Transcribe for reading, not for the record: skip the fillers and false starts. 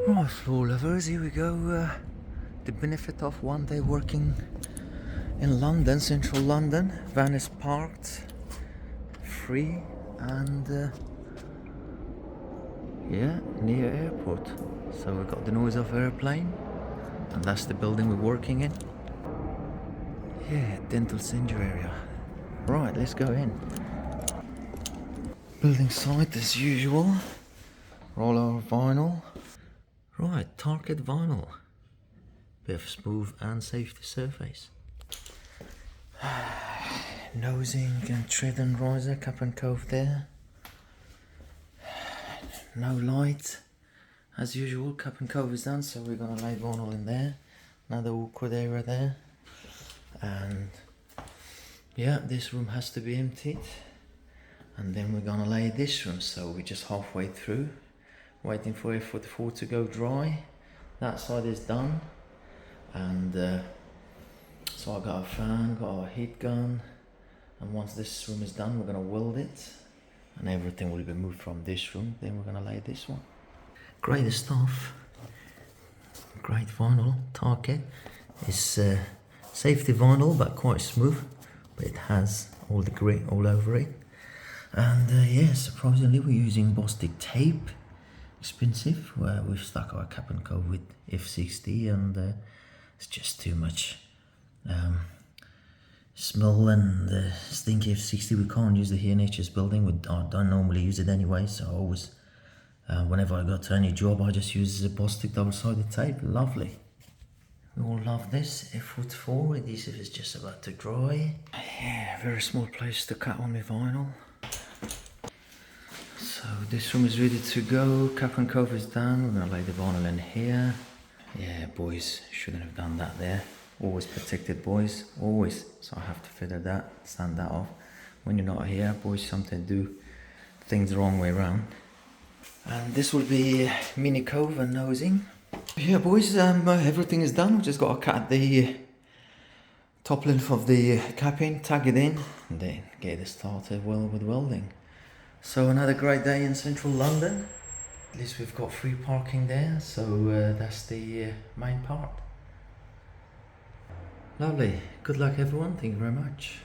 Right, floor lovers, here we go. The benefit of one day working in London, central London. Van is parked, free, and yeah, near airport. So we got the noise of airplane, and that's the building we're working in. Yeah, dental singe area. Right, let's go in. Building site as usual. Roll our vinyl. Right, target vinyl. Bit of smooth and safety surface. Nosing and tread and riser, cap and cove there. No light. As usual, cap and cove is done, so we're gonna lay vinyl in there. Another awkward area there. And yeah, this room has to be emptied. And then we're gonna lay this room, so we're just halfway through. Waiting for F44 to go dry. That side is done. And so I got a fan, got a heat gun, and once this room is done, we're gonna weld it, and everything will be moved from this room. Then we're gonna lay this one. Great stuff. Great vinyl. Target is safety vinyl, but quite smooth. But it has all the grit all over it. And yeah, surprisingly, we're using Bostik tape. Expensive. Where we've stuck our cap and cove with F60, and it's just too much smell and stinky F60. We can't use the here NHS building. I don't normally use it anyway, so I always, whenever I go to any job, I just use the Bostik double-sided tape. Lovely. We all love this F44. Adhesive is just about to dry. Yeah, very small place to cut on my vinyl. So this room is ready to go. Cap and cove is done. We're gonna lay the vinyl in here. Yeah, boys, shouldn't have done that there. Always protected, boys, always. So I have to feather that, sand that off. When you're not here, boys sometimes do things the wrong way around. And this will be mini cove and nosing. Yeah, boys, everything is done. We've just got to cut the top length of the capping, tag it in, and then get it started well with welding. So another great day in central London. At least we've got free parking there, so that's the main part. Lovely. Good luck everyone. Thank you very much.